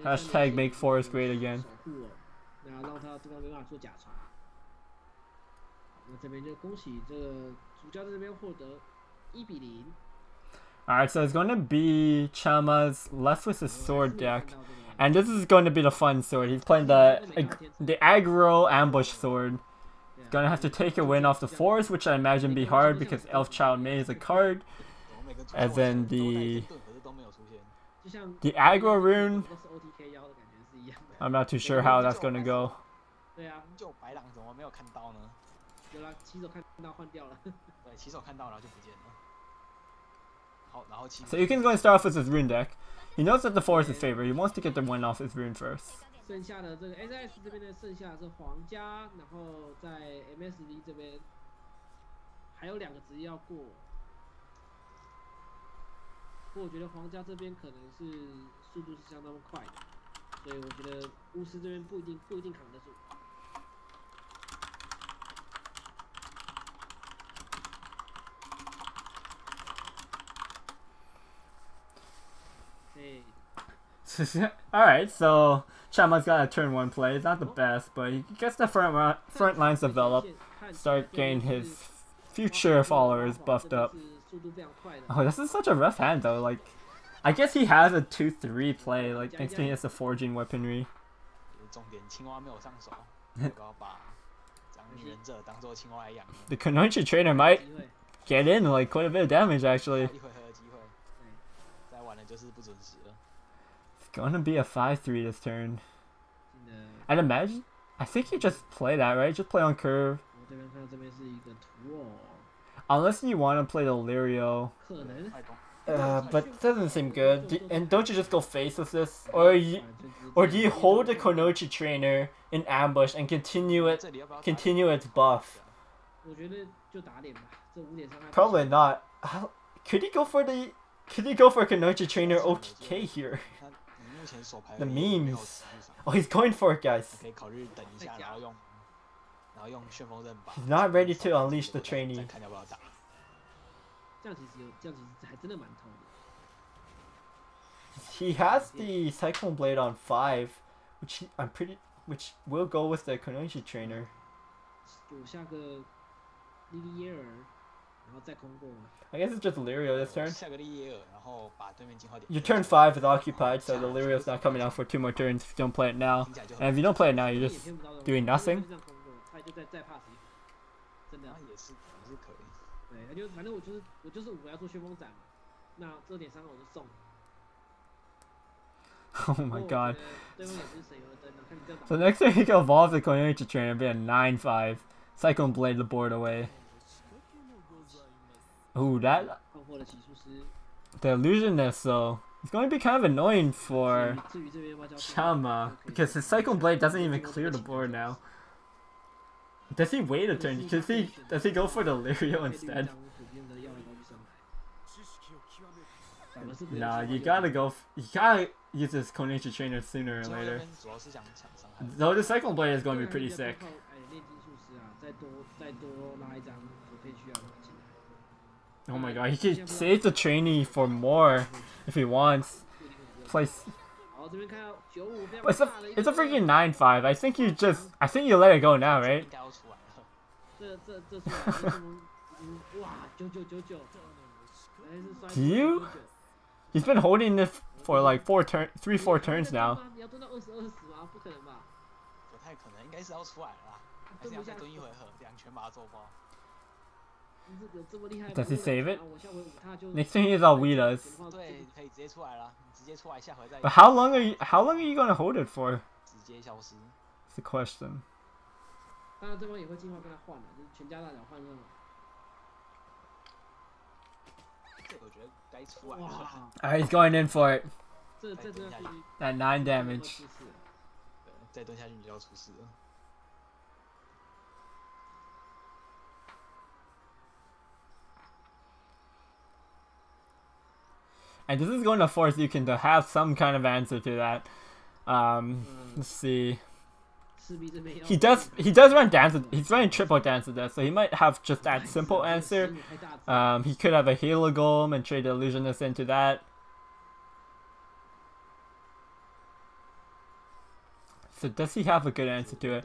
Hashtag make Forrest great again. Alright, so it's going to be Chama's left with his sword deck. And this is going to be the fun sword. He's playing the aggro ambush sword. He's going to have to take a win off the Force, which I imagine be hard because Elf Child May is a card. And then the aggro rune, I'm not too sure how that's going to go. So you can go and start off with his rune deck. He knows that the Force is favored. He wants to get the win off his rune first. 剩下的这个 AiS 这边的剩下是皇家，然后在 MSV 这边还有2个职业要过。不过我觉得皇家这边可能是速度是相当快的，所以我觉得巫师这边不一定扛得住。Alright, so Chama's got a turn 1 play. It's not the best, but he gets the front lines developed, start getting his future followers buffed up. Oh, this is such a rough hand though. Like, I guess he has a 2-3 play. Like, next thing he has the forging weaponry. The Konoichi trainer might get in like quite a bit of damage actually. It's gonna be a 5-3 this turn. I'd imagine. I think you just play that, right? Just play on curve. Unless you want to play the Lirio. But it doesn't seem good. And don't you just go face with this? Or do you hold the Konoichi trainer in ambush and continue its buff? Probably not. Could he go for Konoichi trainer OTK here? The memes. Oh, he's going for it, guys. He's not ready to unleash the trainee. He has the Cyclone Blade on 5, which will go with the Konoichi trainer. I guess it's just Lirio this turn. Your turn 5 is occupied, so the Lirio's not coming out for 2 more turns if you don't play it now. And if you don't play it now, you're just doing nothing. Oh my god. So next time he can evolve the Konoichi trainer and be a 9-5. Cyclone Blade the board away. Ooh, that... The illusionist though. It's going to be kind of annoying for Chama because his Cyclone Blade doesn't even clear the board now. Does he wait a turn? Does he go for the Lirio instead? Nah, you gotta use this Konoichi trainer sooner or later. Though the Cyclone Blade is going to be pretty sick. Oh my god, he can save the trainee for more if he wants. Place. But it's a freaking 9-5. I think you let it go now, right? Do you? He's been holding this for like 4 turns now. Does he save it? Next thing is Alwida's. But how long are you gonna hold it for? It's the question. Alright, he's going in for it. At 9 damage. And this is going to force you to have some kind of answer to that. Let's see. he does run dance. He's running triple dance with that, so he might have just that simple answer. He could have a Halo Golem and trade the Illusionist into that. So does he have a good answer to it?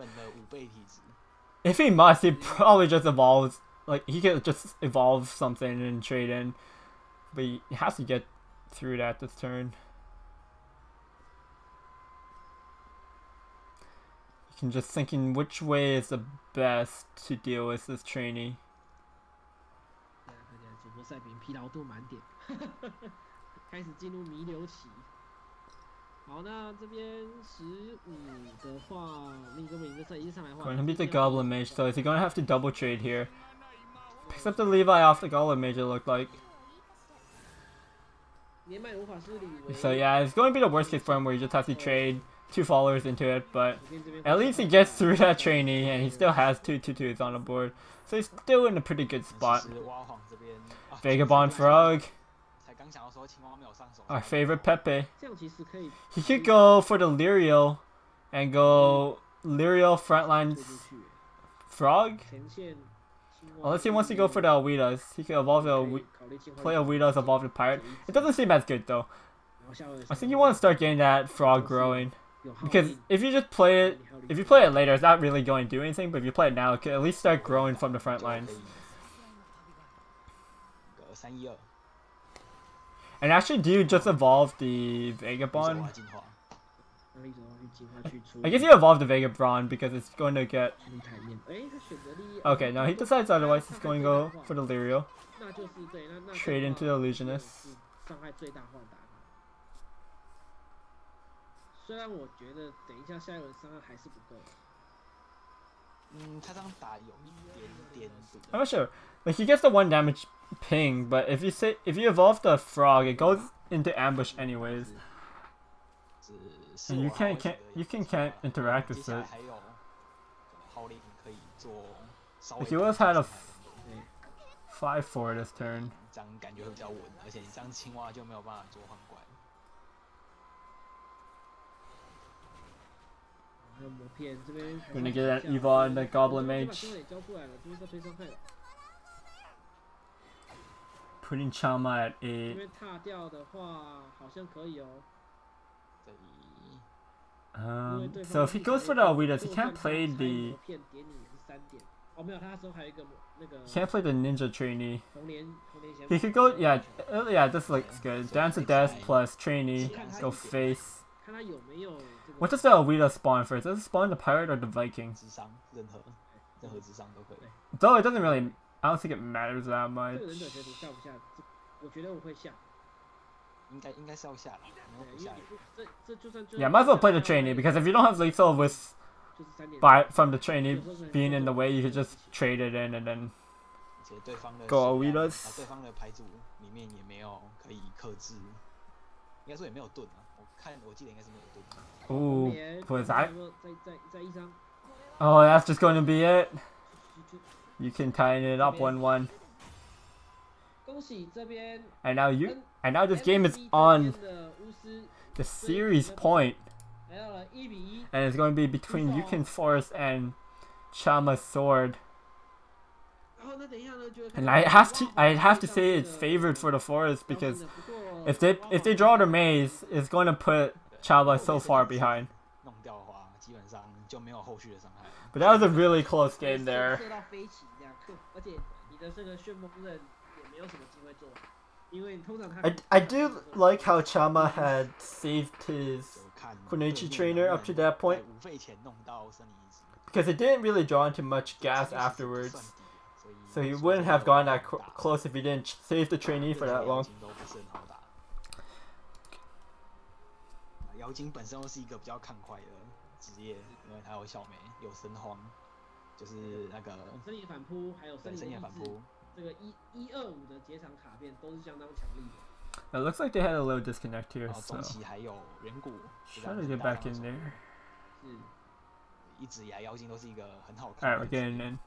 If he must, he probably just evolves. Like, he could just evolve something and trade in. But he has to get through that this turn. You can just thinking which way is the best to deal with this trainee. 主播赛评疲劳度满点，开始进入弥留期。好，那这边15的话，另一个名字赛一上来的话 Going to beat the Goblin Mage, so is he going to have to double trade here? Picks up the Levi off the Goblin Mage, it looked like. So yeah, it's going to be the worst case for him where he just has to trade 2 followers into it, but at least he gets through that trainee and he still has 2 2/2s on the board. So he's still in a pretty good spot. Vagabond Frog. Our favorite Pepe. He could go for the Lyrio and go Lyrio frontline Frog. Unless he wants to go for the Alwidas. He could evolve the play Alwidas, evolve the Pirate. It doesn't seem as good though. I think you want to start getting that Frog growing. Because if you just play it, if you play it later, it's not really going to do anything. But if you play it now, it can at least start growing from the front lines. And actually, do you just evolve the Vagabond? I guess you evolve the Vagabond because it's going to get... Okay, no, he decides otherwise. He's going to go for the Lyrio. Trade into the Illusionist. 虽然我觉得等一下下一轮伤害还是不够。他这样打有一点点。I'm not sure. Like he gets the 1 damage ping, but if you evolve the Frog, it goes into ambush anyways. And you can't interact with it. Like he would have had a 5/4 this turn. 这样感觉会比较稳，而且你这样青蛙就没有办法做换怪。 Gonna get an Eva and the Goblin Mage. Putting Chama at 8. So if he goes for the Alwidas, he can't play the... He can't play the Ninja Trainee. He could go... Yeah, this looks good. Dance of Death plus Trainee. Go face. What does the Alwida spawn first? Does it spawn the Pirate or the Viking? Though it doesn't really... I don't think it matters that much. Yeah, might as well play the Trainee, because if you don't have lethal with... from the Trainee being in the way, you could just trade it in and then... Go Alwidas. Ooh, was that? Oh, that's just going to be it. You can tie it up 1-1. And now this game is on the series point. And it's going to be between Yukin's Forest and Chama's Sword. And I have to say it's favored for the Forest because if they draw the maze, it's going to put Chama so far behind. But that was a really close game there. I do like how Chama had saved his Konichi trainer up to that point, because it didn't really draw into much gas afterwards. So he wouldn't have gone that close if he didn't save the trainee for that long. 妖精本身又是一个比较看快的职业，因为它有小梅，有神荒，就是那个森林反扑，还有森林反扑，这个125的结场卡片都是相当强力的。It looks like they had a little disconnect here. So. 中期还有远古， Trying to get back in there. 是，一直以来妖精都是一个很好看。Alright, 的。we're getting in.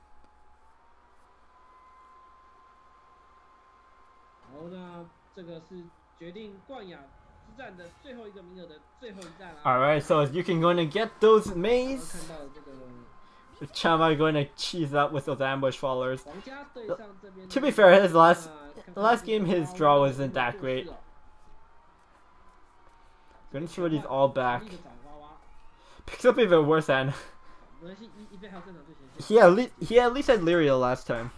好，那这个是决定冠亚战的最后一个名额的最后一战啊。Alright, so you can going to get those maze. 看到这个 Chama going to cheese up with those ambush followers. 皇家对上这边。 To be fair, his last game his draw wasn't that great. Gonna throw these all back. Picks up even worse than. He at least had Lyria last time.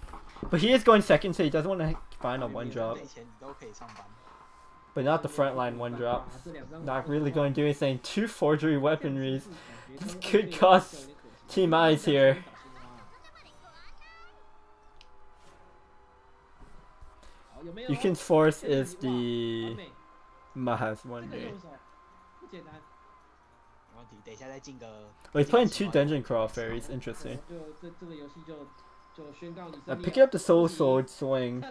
But he is going second, so he doesn't want to find a one drop. But not the frontline one drop. Not really going to do anything. 2 forgery weaponries. This could cost Team AiS here. Yukin's force is the Mahas one day. Oh, he's playing 2 dungeon crawl fairies. Interesting. Picking up the soul sword swing.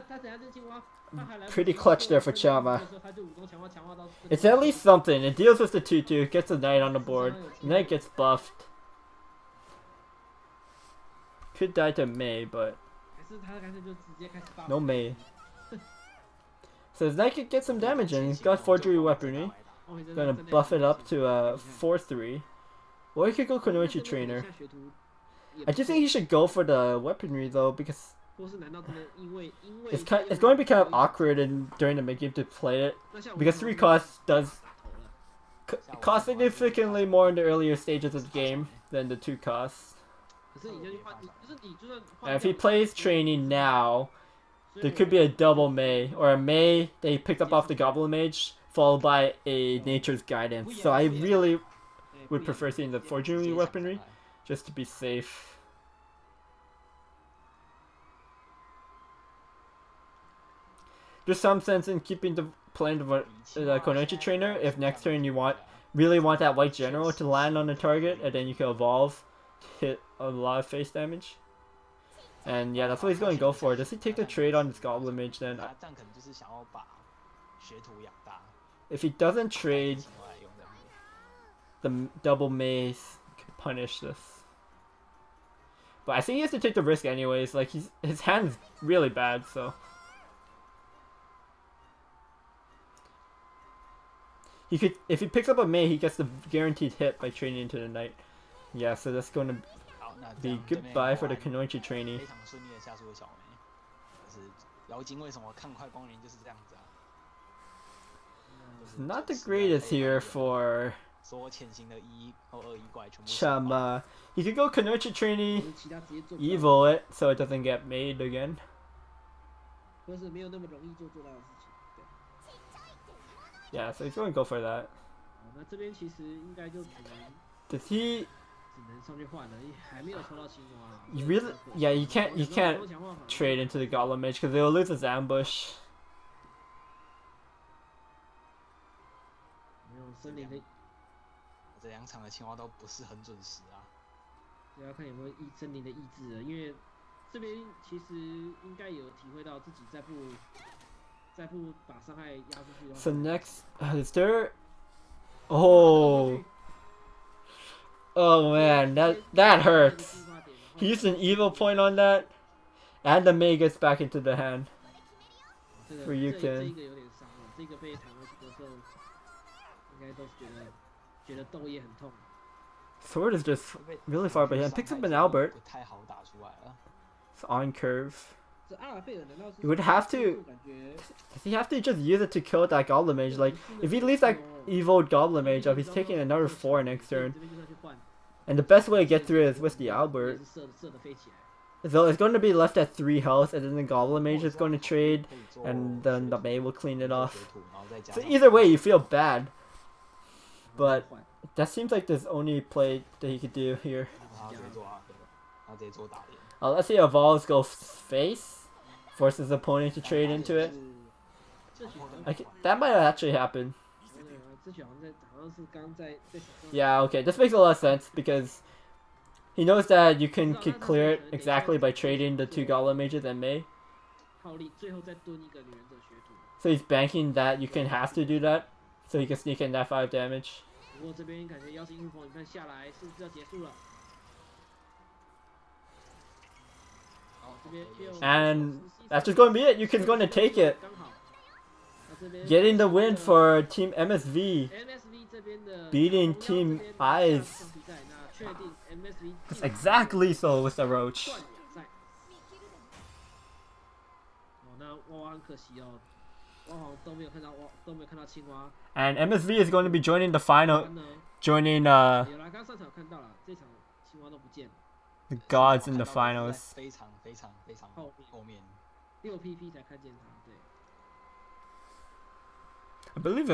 Pretty clutch there for Chama. It's at least something. It deals with the 2/2, gets a knight on the board. The knight gets buffed. Could die to Mei, but no Mei. So his knight could get some damage in. He's got forgery weaponry. Gonna buff it up to a 4/3. Or he could go Kunoichi Trainer. I just think he should go for the weaponry though, because it's going to be kind of awkward during the mid game to play it, because 3 costs does cost significantly more in the earlier stages of the game than the 2 costs. And if he plays training now, there could be a double Mei, or a Mei that he picked up off the Goblin Mage, followed by a Nature's Guidance. So I really would prefer seeing the forgery weaponry, just to be safe. There's some sense in keeping playing the Kunoichi Trainer if next turn you really want that white general to land on the target, and then you can evolve to hit a lot of face damage. And yeah, that's what he's going to go for. Does he take the trade on this Goblin Mage then? If he doesn't trade, the double mace could punish this. But I think he has to take the risk anyways. Like his hand's really bad, so. He could, if he picks up a Mei, he gets the guaranteed hit by trading into the knight. Yeah, so that's going to be goodbye for the Kunoichi trainee. It's not the greatest here for Chama. He could go Kunoichi trainee, evil it so it doesn't get made again. Yeah, so he's going to go for that. Does he? You really? Yeah, you can't trade into the Goblin Mage because they'll lose his ambush. So next, is there? Oh man, that hurts. He used an evil point on that, and the Mei gets back into the hand for Yukin. Sword is just really far behind. Picks up an Albert. It's on curve. You would have to. Does he have to just use it to kill that Goblin Mage? Like, if he leaves that evil Goblin Mage up, he's taking another 4 next turn. And the best way to get through it is with the Albert. So it's going to be left at 3 health, and then the Goblin Mage is going to trade, and then the Mei will clean it off. So either way, you feel bad. But that seems like the only play that he could do here. Let's see, evolves go face. Forces his opponent to trade into it. That might actually happen. Yeah, okay, this makes a lot of sense because he knows that you can clear it exactly by trading the 2 Goblin Mages and Mei. So he's banking that Yukin has to do that, so he can sneak in that 5 damage. And that's just going to be it. Yukin's going to take it. getting the win for Team MSV, beating Team AiS. That's exactly so with the Roach. And MSV is going to be joining the final, joining the gods in the finals. I believe